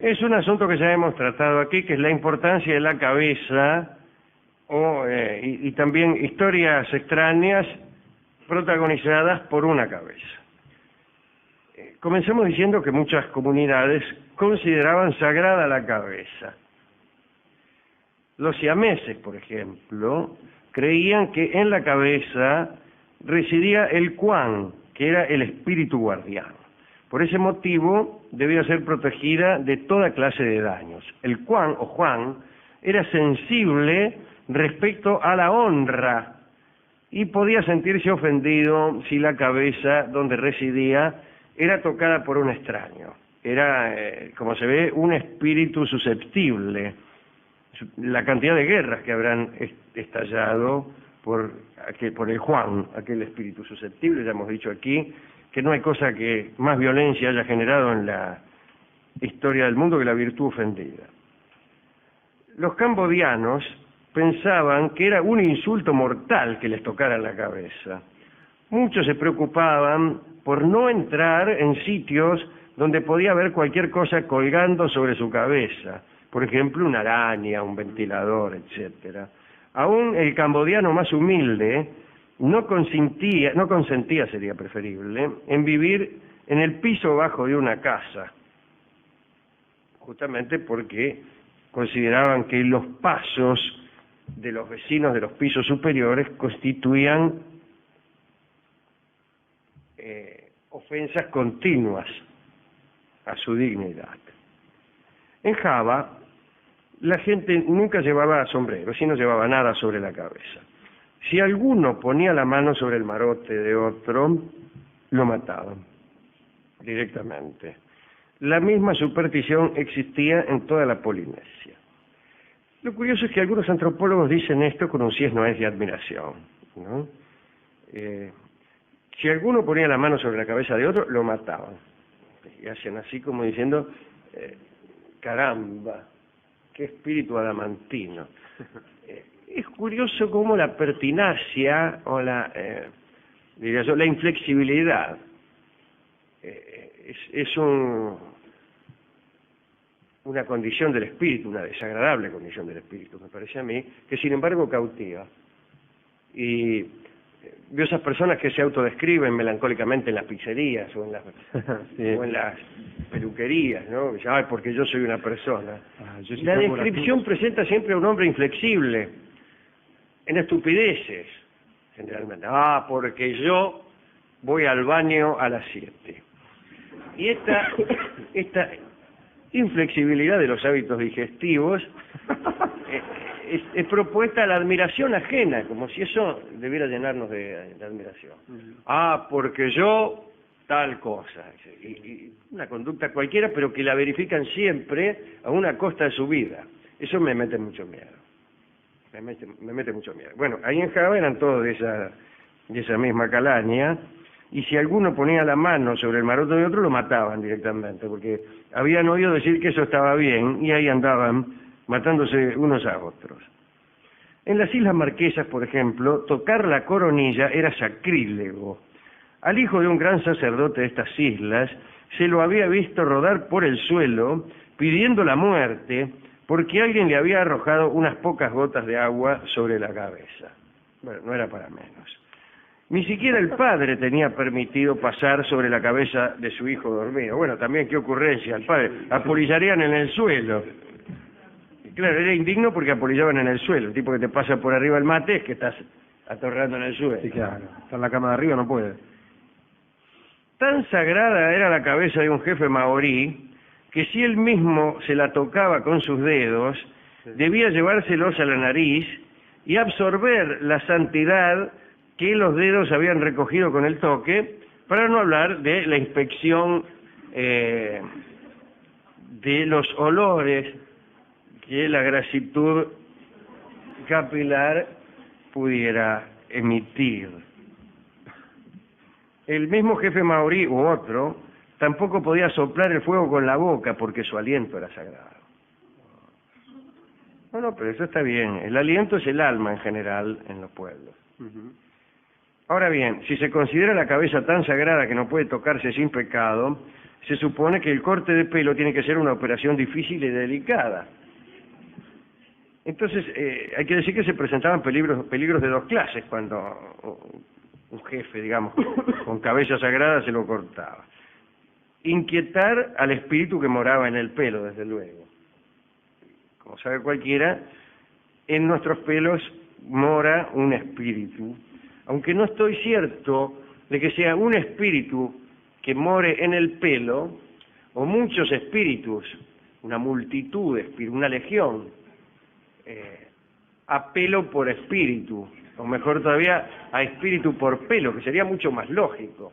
Es un asunto que ya hemos tratado aquí, que es la importancia de la cabeza y también historias extrañas protagonizadas por una cabeza. Comencemos diciendo que muchas comunidades consideraban sagrada la cabeza. Los siameses, por ejemplo, creían que en la cabeza residía el Quan, que era el espíritu guardián. Por ese motivo debía ser protegida de toda clase de daños. El Quan o Juan era sensible respecto a la honra y podía sentirse ofendido si la cabeza donde residía era tocada por un extraño. Era, como se ve, un espíritu susceptible. La cantidad de guerras que habrán estallado por el Juan, aquel espíritu susceptible, ya hemos dicho aquí, que no hay cosa que más violencia haya generado en la historia del mundo que la virtud ofendida. Los cambodianos pensaban que era un insulto mortal que les tocara la cabeza. Muchos se preocupaban por no entrar en sitios donde podía haber cualquier cosa colgando sobre su cabeza, por ejemplo, una araña, un ventilador, etcétera. Aún el cambodiano más humilde no consentía, sería preferible, en vivir en el piso bajo de una casa, justamente porque consideraban que los pasos de los vecinos de los pisos superiores constituían ofensas continuas a su dignidad. En Java, la gente nunca llevaba sombrero, no llevaba nada sobre la cabeza. Si alguno ponía la mano sobre el marote de otro, lo mataban directamente. La misma superstición existía en toda la Polinesia. Lo curioso es que algunos antropólogos dicen esto con un sí no es de admiración, ¿no? Si alguno ponía la mano sobre la cabeza de otro, lo mataban. Y hacen así como diciendo, caramba, qué espíritu adamantino. Es curioso cómo la pertinacia o diría yo, la inflexibilidad es una condición del espíritu, una desagradable condición del espíritu, me parece a mí, que sin embargo cautiva. Y veo esas personas que se autodescriben melancólicamente en las pizzerías o en las, sí, o en las peluquerías, ¿no? Dicen, ay, porque yo soy una persona. La descripción presenta siempre a un hombre inflexible, en estupideces, generalmente. Ah, porque yo voy al baño a las 7. Y esta inflexibilidad de los hábitos digestivos es propuesta a la admiración ajena, como si eso debiera llenarnos de admiración. Ah, porque yo tal cosa. Y una conducta cualquiera, pero que la verifican siempre a una costa de su vida. Eso me mete mucho miedo. Me mete mucho miedo. Bueno, ahí en Java eran todos de esa misma calaña, y si alguno ponía la mano sobre el maroto de otro, lo mataban directamente, porque habían oído decir que eso estaba bien, y ahí andaban matándose unos a otros. En las Islas Marquesas, por ejemplo, tocar la coronilla era sacrílego. Al hijo de un gran sacerdote de estas islas se lo había visto rodar por el suelo pidiendo la muerte porque alguien le había arrojado unas pocas gotas de agua sobre la cabeza. Bueno, no era para menos. Ni siquiera el padre tenía permitido pasar sobre la cabeza de su hijo dormido. Bueno, también qué ocurrencia, el padre, apolillarían en el suelo. Y claro, era indigno porque apolillaban en el suelo. El tipo que te pasa por arriba el mate es que estás atorrando en el suelo. Sí, claro. Está en la cama de arriba, no puede. Tan sagrada era la cabeza de un jefe maorí que si él mismo se la tocaba con sus dedos, debía llevárselos a la nariz y absorber la santidad que los dedos habían recogido con el toque, para no hablar de la inspección de los olores que la grasitud capilar pudiera emitir. El mismo jefe maorí u otro tampoco podía soplar el fuego con la boca porque su aliento era sagrado. No, pero eso está bien. El aliento es el alma en general en los pueblos. Ahora bien, si se considera la cabeza tan sagrada que no puede tocarse sin pecado, se supone que el corte de pelo tiene que ser una operación difícil y delicada. Entonces, hay que decir que se presentaban peligros de dos clases cuando un jefe, digamos, con cabeza sagrada se lo cortaba. Inquietar al espíritu que moraba en el pelo, desde luego. Como sabe cualquiera, en nuestros pelos mora un espíritu, aunque no estoy cierto de que sea un espíritu que more en el pelo, o muchos espíritus, una multitud de espíritus, una legión, a pelo por espíritu, o mejor todavía, a espíritu por pelo, que sería mucho más lógico.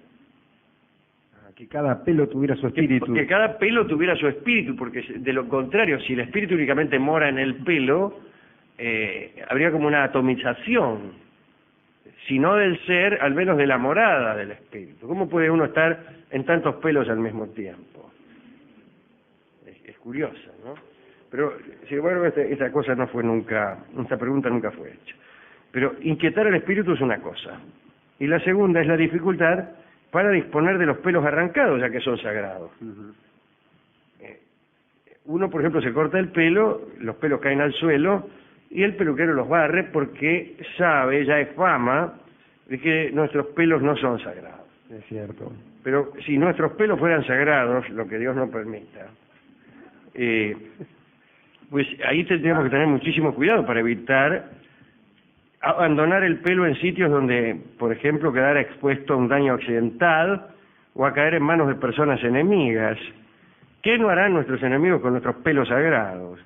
Que cada pelo tuviera su espíritu. Que cada pelo tuviera su espíritu, porque de lo contrario, si el espíritu únicamente mora en el pelo, habría como una atomización, si no del ser, al menos de la morada del espíritu. ¿Cómo puede uno estar en tantos pelos al mismo tiempo? Es curiosa, ¿no? Pero, sin embargo, esta cosa no fue nunca, esta pregunta nunca fue hecha. Pero inquietar al espíritu es una cosa. Y la segunda es la dificultad para disponer de los pelos arrancados, ya que son sagrados. Uno, por ejemplo, se corta el pelo, los pelos caen al suelo, y el peluquero los barre porque sabe, ya es fama, de que nuestros pelos no son sagrados. Es cierto. Pero si nuestros pelos fueran sagrados, lo que Dios no permita, pues ahí tendríamos que tener muchísimo cuidado para evitar abandonar el pelo en sitios donde, por ejemplo, quedara expuesto a un daño accidental o a caer en manos de personas enemigas. ¿Qué no harán nuestros enemigos con nuestros pelos sagrados?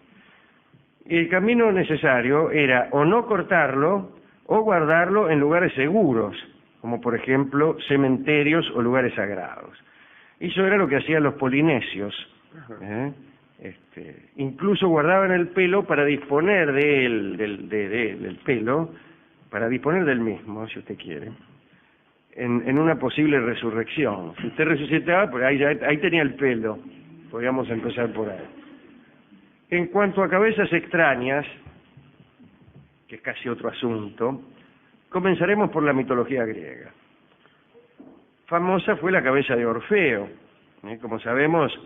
Y el camino necesario era o no cortarlo o guardarlo en lugares seguros, como por ejemplo cementerios o lugares sagrados. Eso era lo que hacían los polinesios. Incluso guardaban el pelo para disponer del pelo, para disponer del mismo, si usted quiere, en una posible resurrección. Si usted resucitaba, pues ahí tenía el pelo. Podríamos empezar por ahí. En cuanto a cabezas extrañas, que es casi otro asunto, comenzaremos por la mitología griega. Famosa fue la cabeza de Orfeo. Como sabemos,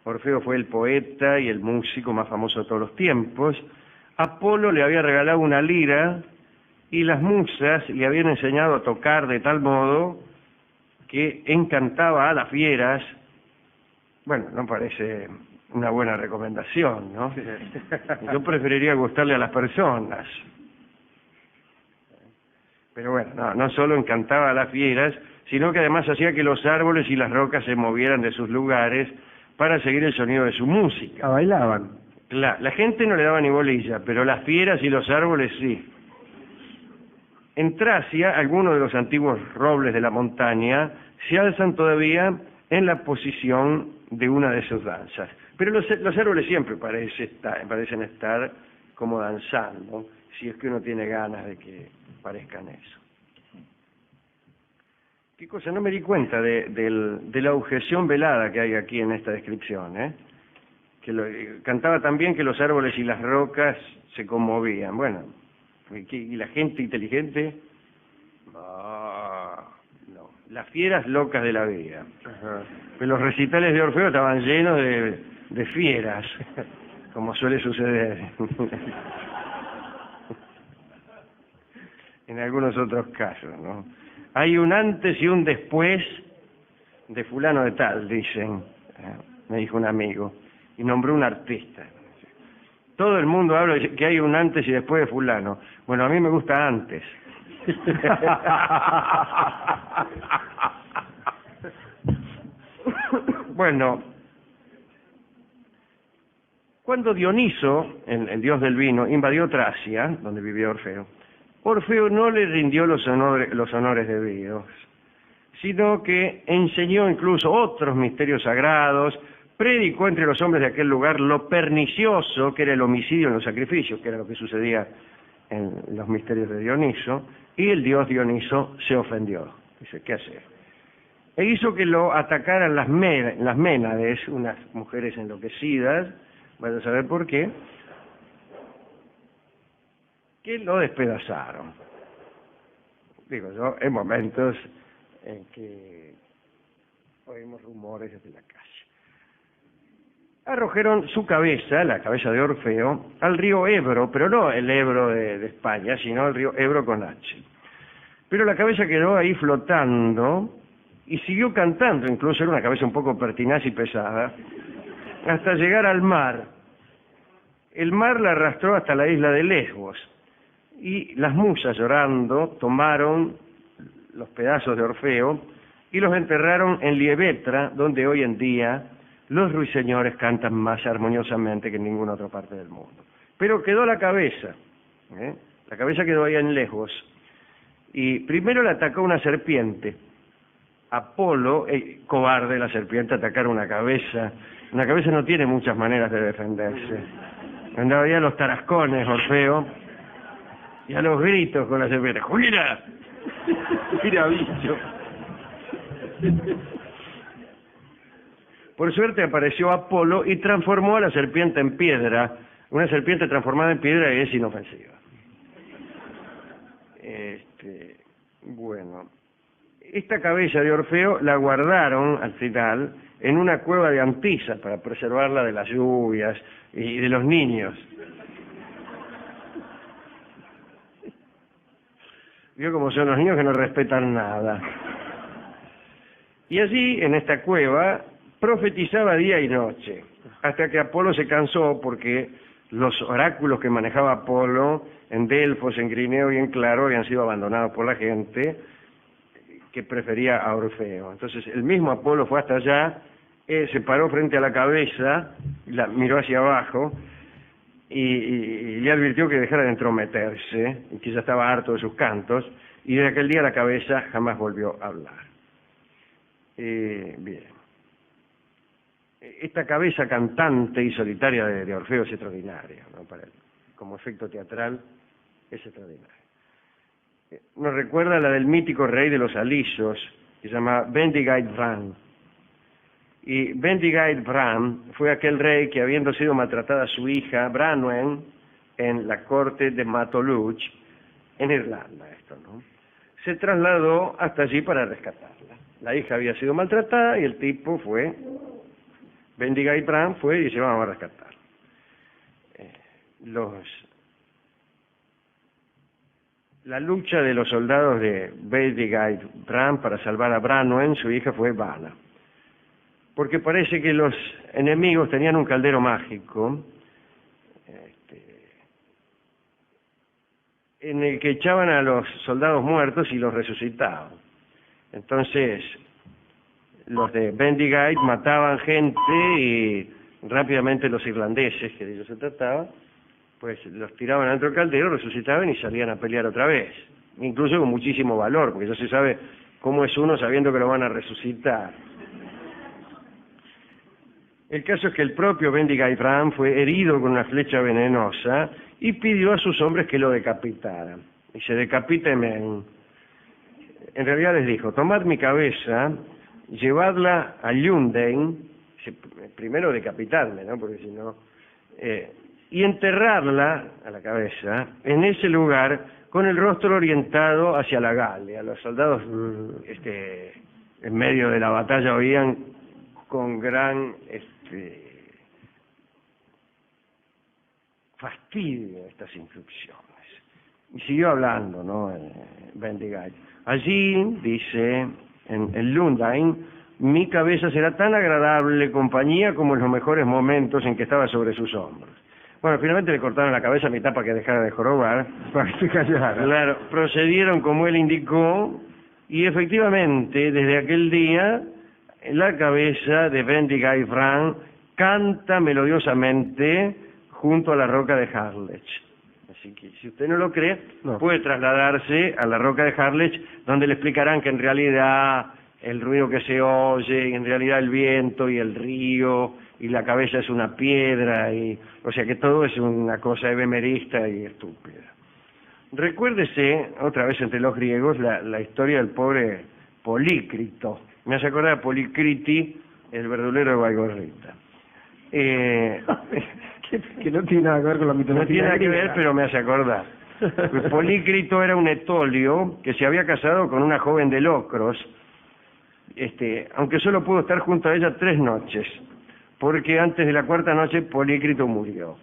Orfeo fue el poeta y el músico más famoso de todos los tiempos. Apolo le había regalado una lira y las musas le habían enseñado a tocar de tal modo que encantaba a las fieras. Bueno, no parece una buena recomendación, ¿no? Yo preferiría gustarle a las personas. Pero bueno, no solo encantaba a las fieras, sino que además hacía que los árboles y las rocas se movieran de sus lugares para seguir el sonido de su música. Bailaban. La gente no le daba ni bolilla, pero las fieras y los árboles sí. En Tracia, algunos de los antiguos robles de la montaña se alzan todavía en la posición de una de sus danzas. Pero los árboles siempre parecen estar como danzando, si es que uno tiene ganas de que parezcan eso. ¿Qué cosa? No me di cuenta de la objeción velada que hay aquí en esta descripción, cantaba también que los árboles y las rocas se conmovían. Bueno, ¿y la gente inteligente? No, las fieras locas de la vida. Pero los recitales de Orfeo estaban llenos de fieras, como suele suceder en algunos otros casos, ¿no? Hay un antes y un después de fulano de tal, dicen, me dijo un amigo, y nombró un artista. Todo el mundo habla de que hay un antes y después de fulano. Bueno, a mí me gusta antes. Bueno, cuando Dioniso, el dios del vino, invadió Tracia, donde vivía Orfeo, Orfeo no le rindió los honores debidos, sino que enseñó incluso otros misterios sagrados, predicó entre los hombres de aquel lugar lo pernicioso que era el homicidio en los sacrificios, que era lo que sucedía en los misterios de Dioniso, y el dios Dioniso se ofendió. Dice, ¿qué hacer? E hizo que lo atacaran las Ménades, unas mujeres enloquecidas, vaya a saber por qué, que lo despedazaron. Digo yo, en momentos en que oímos rumores desde la calle. arrojaron su cabeza, la cabeza de Orfeo, al río Ebro, pero no el Ebro de España, sino el río Ebro con H. Pero la cabeza quedó ahí flotando y siguió cantando, incluso era una cabeza un poco pertinaz y pesada, hasta llegar al mar. El mar la arrastró hasta la isla de Lesbos y las musas, llorando, tomaron los pedazos de Orfeo y los enterraron en Lievetra, donde hoy en día los ruiseñores cantan más armoniosamente que en ninguna otra parte del mundo. Pero quedó la cabeza, la cabeza quedó ahí en Lesbos, y primero la atacó una serpiente. Apolo, cobarde la serpiente, atacar una cabeza no tiene muchas maneras de defenderse. Andaba ya a los tarascones, Orfeo, y a los gritos con la serpiente. ¡Gira! ¡Gira, bicho! Por suerte apareció Apolo y transformó a la serpiente en piedra. Una serpiente transformada en piedra es inofensiva. Bueno, esta cabeza de Orfeo la guardaron al final en una cueva de Antisa para preservarla de las lluvias y de los niños. Vio cómo son los niños que no respetan nada. Y allí, en esta cueva, profetizaba día y noche, hasta que Apolo se cansó porque los oráculos que manejaba Apolo en Delfos, en Grineo y en Claro habían sido abandonados por la gente que prefería a Orfeo. Entonces el mismo Apolo fue hasta allá, se paró frente a la cabeza, la miró hacia abajo y le advirtió que dejara de entrometerse y que ya estaba harto de sus cantos, y desde aquel día la cabeza jamás volvió a hablar. Bien. Esta cabeza cantante y solitaria de Orfeo es extraordinaria, ¿no? Como efecto teatral es extraordinaria. Nos recuerda la del mítico rey de los alisos, que se llama Bendigeid Vran. Y Bendigeid Vran fue aquel rey que, habiendo sido maltratada su hija Branwen en la corte de Matoluch, en Irlanda, ¿no? Se trasladó hasta allí para rescatarla. La hija había sido maltratada y el tipo fue, Bendigeid Vran fue y dice: vamos a rescatarla. La lucha de los soldados de Bendigeid Vran para salvar a Branwen, su hija, fue vana. Porque parece que los enemigos tenían un caldero mágico en el que echaban a los soldados muertos y los resucitaban. Entonces, los de Bendigeid mataban gente y rápidamente los irlandeses, que de ellos se trataba, pues los tiraban adentro del caldero, resucitaban y salían a pelear otra vez. Incluso con muchísimo valor, porque ya se sabe cómo es uno sabiendo que lo van a resucitar. El caso es que el propio Bendigeid Vran fue herido con una flecha venenosa y pidió a sus hombres que lo decapitaran. Dice: decapíteme. En realidad les dijo: tomad mi cabeza, llevadla a Llundain, primero decapitadme, ¿no? Porque si no... y enterrarla, a la cabeza, en ese lugar, con el rostro orientado hacia la Galia. Los soldados en medio de la batalla oían con gran fastidio estas instrucciones. Y siguió hablando, ¿no? Bendigeid. Allí, dice, en Llundain, mi cabeza será tan agradable compañía como en los mejores momentos en que estaba sobre sus hombros. Bueno, finalmente le cortaron la cabeza a mitad para que dejara de jorobar. Para que se callara. Claro, procedieron como él indicó, y efectivamente, desde aquel día, la cabeza de Bendigeid Vran canta melodiosamente junto a la roca de Harlech. Así que, si usted no lo cree, puede trasladarse a la roca de Harlech, donde le explicarán que en realidad el ruido que se oye, y en realidad el viento y el río, y la cabeza es una piedra, o sea que todo es una cosa ebemerista y estúpida. Recuérdese, otra vez entre los griegos, la historia del pobre Polícrito. Me hace acordar a Policriti, el verdulero de Baigorrita. Que no tiene nada que ver con la mitología. No tiene nada que griega. ver, pero me hace acordar. Pues Polícrito era un etolio que se había casado con una joven de Locros, aunque solo pudo estar junto a ella 3 noches, porque antes de la cuarta noche Polícrito murió.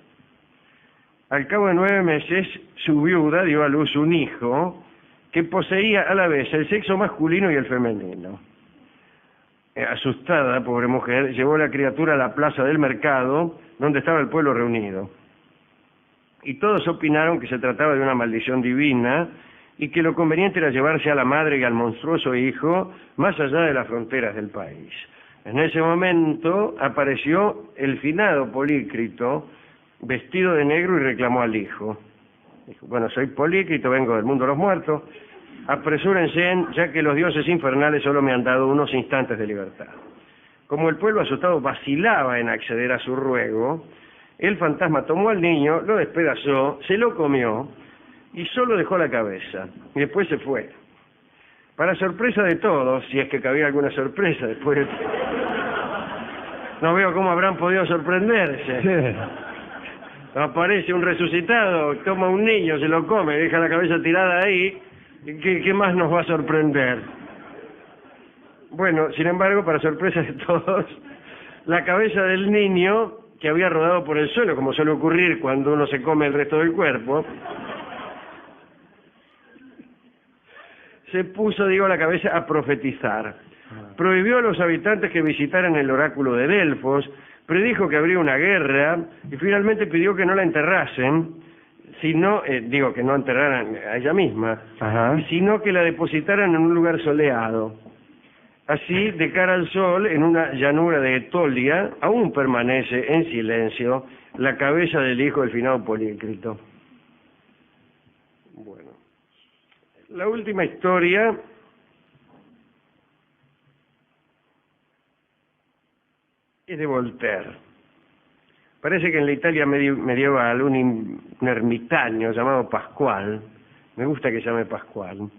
Al cabo de 9 meses, su viuda dio a luz un hijo que poseía a la vez el sexo masculino y el femenino. Asustada, pobre mujer, llevó la criatura a la plaza del mercado, donde estaba el pueblo reunido. Y todos opinaron que se trataba de una maldición divina y que lo conveniente era llevarse a la madre y al monstruoso hijo más allá de las fronteras del país. En ese momento apareció el finado Polícrito, vestido de negro, y reclamó al hijo. Dijo: bueno, soy Polícrito, vengo del mundo de los muertos, apresúrense, ya que los dioses infernales solo me han dado unos instantes de libertad. Como el pueblo asustado vacilaba en acceder a su ruego, el fantasma tomó al niño, lo despedazó, se lo comió y solo dejó la cabeza, y después se fue. Para sorpresa de todos, si es que cabía alguna sorpresa después, no veo cómo habrán podido sorprenderse. Sí. Aparece un resucitado, toma un niño, se lo come, deja la cabeza tirada ahí. ¿Qué más nos va a sorprender? Bueno, sin embargo, para sorpresa de todos, la cabeza del niño, que había rodado por el suelo, como suele ocurrir cuando uno se come el resto del cuerpo, se puso, la cabeza a profetizar. Prohibió a los habitantes que visitaran el oráculo de Delfos, predijo que habría una guerra y finalmente pidió que no la enterrasen, sino, que no enterraran a ella misma, sino que la depositaran en un lugar soleado. Así, de cara al sol, en una llanura de Etolia, aún permanece en silencio la cabeza del hijo del finado Polícrito. Bueno, la última historia es de Voltaire. Parece que en la Italia medieval un ermitaño llamado Pascual, me gusta que se llame Pascual,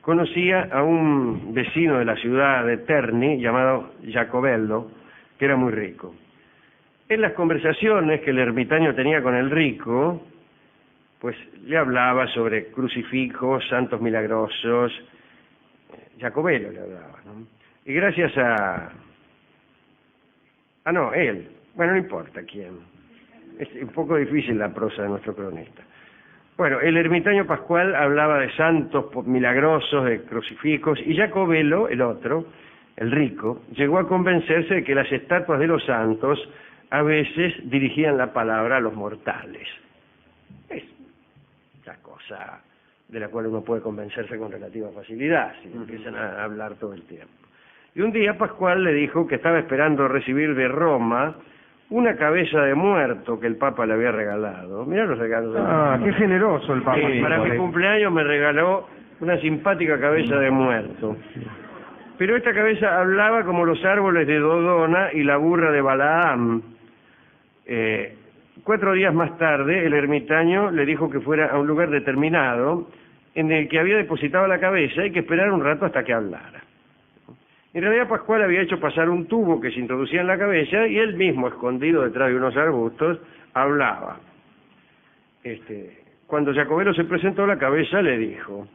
conocía a un vecino de la ciudad de Terni llamado Jacobello, que era muy rico. En las conversaciones que el ermitaño tenía con el rico, pues le hablaba sobre crucifijos, santos milagrosos. Jacobello le hablaba, ¿no? Y gracias a... él. Bueno, no importa quién. Es un poco difícil la prosa de nuestro cronista. Bueno, el ermitaño Pascual hablaba de santos milagrosos, de crucifijos, y Jacobello, el otro, el rico, llegó a convencerse de que las estatuas de los santos a veces dirigían la palabra a los mortales. Es una cosa de la cual uno puede convencerse con relativa facilidad, si empiezan a hablar todo el tiempo. Y un día Pascual le dijo que estaba esperando recibir de Roma una cabeza de muerto que el Papa le había regalado. Mirá los regalos. Qué generoso el Papa. Para mi cumpleaños me regaló una simpática cabeza de muerto. Pero esta cabeza hablaba como los árboles de Dodona y la burra de Balaam. 4 días más tarde, el ermitaño le dijo que fuera a un lugar determinado en el que había depositado la cabeza y que esperara un rato hasta que hablara. En realidad Pascual había hecho pasar un tubo que se introducía en la cabeza y él mismo, escondido detrás de unos arbustos, hablaba. Cuando Jacobello se presentó, la cabeza le dijo: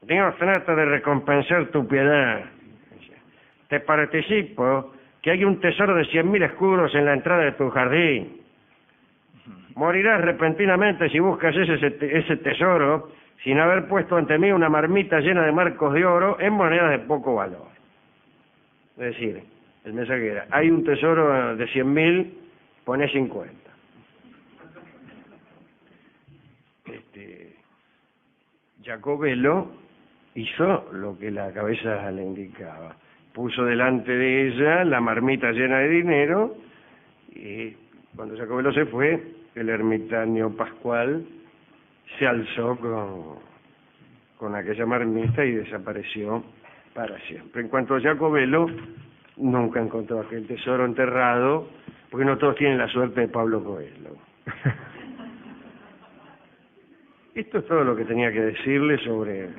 Dios trata de recompensar tu piedad. Te participo que hay un tesoro de 100.000 escudos en la entrada de tu jardín. Morirás repentinamente si buscas ese tesoro sin haber puesto ante mí una marmita llena de marcos de oro en monedas de poco valor. Es decir, el mensaje era: hay un tesoro de 100.000, poné 50. Jacobello hizo lo que la cabeza le indicaba. Puso delante de ella la marmita llena de dinero y cuando Jacobello se fue, el ermitaño Pascual se alzó con aquella marmita y desapareció para siempre. En cuanto a Jacobello, nunca encontró aquel tesoro enterrado, porque no todos tienen la suerte de Pablo Coelho. Esto es todo lo que tenía que decirle sobre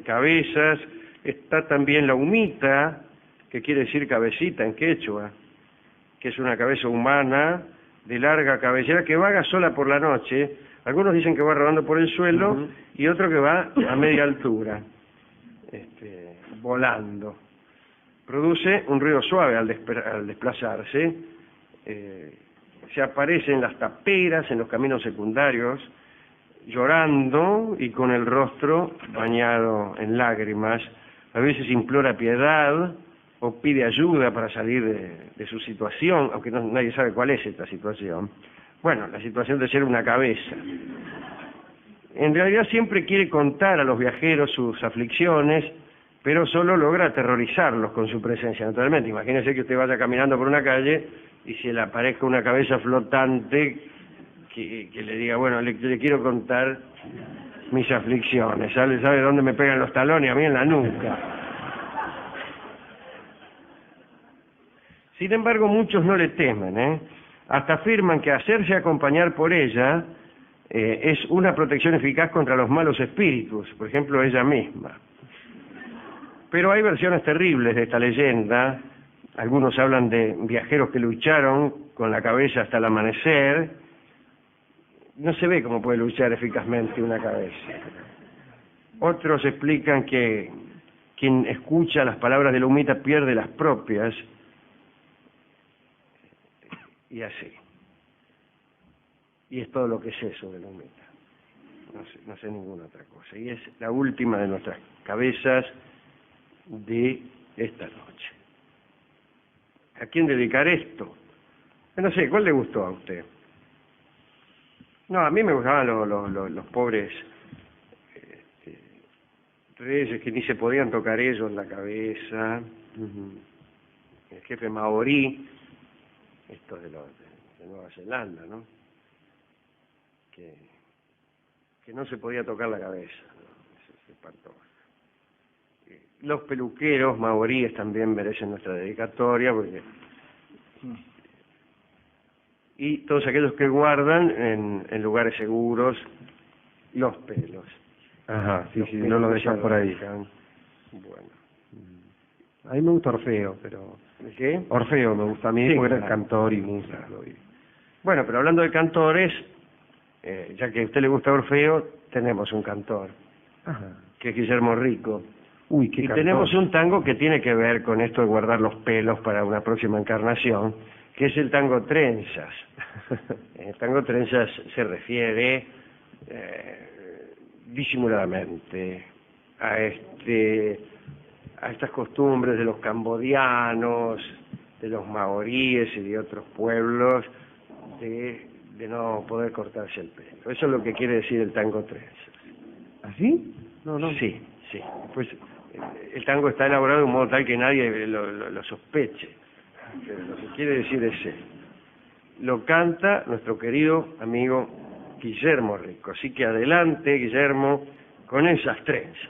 cabezas. Está también la humita, que quiere decir cabecita en quechua, que es una cabeza humana de larga cabellera que vaga sola por la noche. Algunos dicen que va rodando por el suelo y otro que va a media altura, volando. produce un ruido suave al desplazarse, se aparece en las taperas, en los caminos secundarios, llorando y con el rostro bañado en lágrimas. A veces implora piedad o pide ayuda para salir de su situación, aunque nadie sabe cuál es esta situación. Bueno, la situación de ser una cabeza. En realidad siempre quiere contar a los viajeros sus aflicciones, pero solo logra aterrorizarlos con su presencia, naturalmente. Imagínese que usted vaya caminando por una calle y se le aparezca una cabeza flotante que le diga, bueno, le quiero contar mis aflicciones. ¿Sabe dónde me pegan los talones? A mí en la nuca. Sin embargo, muchos no le temen, hasta afirman que hacerse acompañar por ella es una protección eficaz contra los malos espíritus, por ejemplo, ella misma. Pero hay versiones terribles de esta leyenda. Algunos hablan de viajeros que lucharon con la cabeza hasta el amanecer. No se ve cómo puede luchar eficazmente una cabeza. Otros explican que quien escucha las palabras de la humita pierde las propias, y así. Y es todo lo que sé sobre la humita. No sé ninguna otra cosa. Y es la última de nuestras cabezas de esta noche. ¿A quién dedicar esto? No sé, ¿cuál le gustó a usted? No, a mí me gustaban los pobres reyes que ni se podían tocar ellos la cabeza. El jefe maorí, esto de Nueva Zelanda, ¿no? Que no se podía tocar la cabeza, ¿no? Se espantó. Los peluqueros maoríes también merecen nuestra dedicatoria, porque y todos aquellos que guardan en lugares seguros los pelos. Ajá, sí, no lo dejan por ahí. Bueno. A mí me gusta Orfeo, pero... ¿Qué? Orfeo me gusta a mí, Sí, porque claro. era cantor y músico. Bueno, pero hablando de cantores, ya que a usted le gusta Orfeo, tenemos un cantor, Ajá. que es Guillermo Rico. Uy, qué Y cantor. tenemos un tango que tiene que ver con esto de guardar los pelos para una próxima encarnación, que es el tango Trenzas. El tango Trenzas se refiere disimuladamente a estas costumbres de los cambodianos, de los maoríes y de otros pueblos de no poder cortarse el pelo. Eso es lo que quiere decir el tango Trenzas. ¿Así? No. Sí. Pues el tango está elaborado de un modo tal que nadie lo sospeche. Pero lo que quiere decir es eso. Lo canta nuestro querido amigo Guillermo Rico. Así que adelante, Guillermo, con esas trenzas.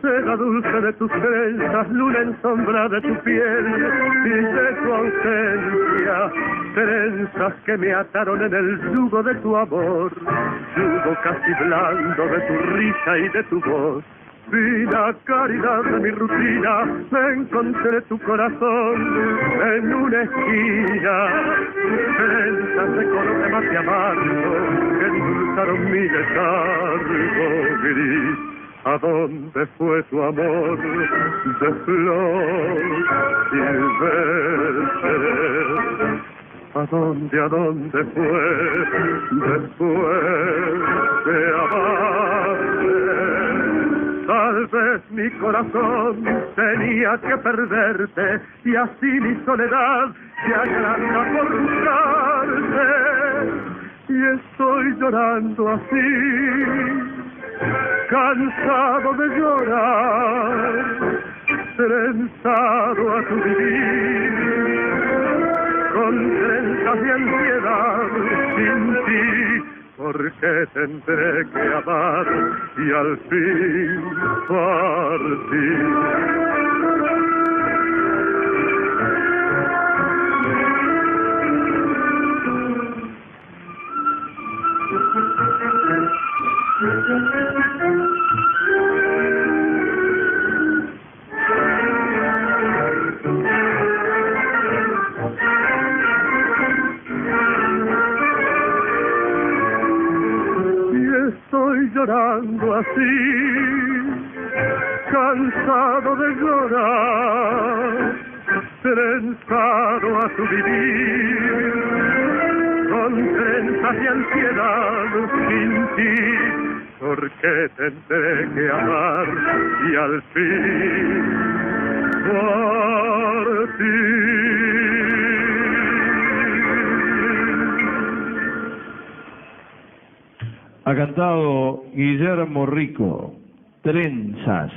Seda dulce de tus trenzas, luna en sombra de tu piel y de tu ausencia, trenzas que me ataron en el yugo de tu amor, yugo casi blando de tu risa y de tu voz. Fina caridad de mi rutina, me encontré tu corazón en una esquina, trenzas de color más de amargo que endulzaron mi letargo gris. ¿A dónde fue tu amor de flor silvestre? ¿A dónde fue después de amarte? Tal vez mi corazón tenía que perderte y así mi soledad se agranda por buscarte y estoy llorando así. cansado de llorar, trenzado a tu vivir, con trenzas de ansiedad sin ti, porque tendré que amar y al fin partir. Estoy llorando así, cansado de llorar, trenzado a tu vivir, con trenzas de ansiedad sin ti, porque tendré que amar y al fin partir. Ha cantado Guillermo Rico, Trenzas.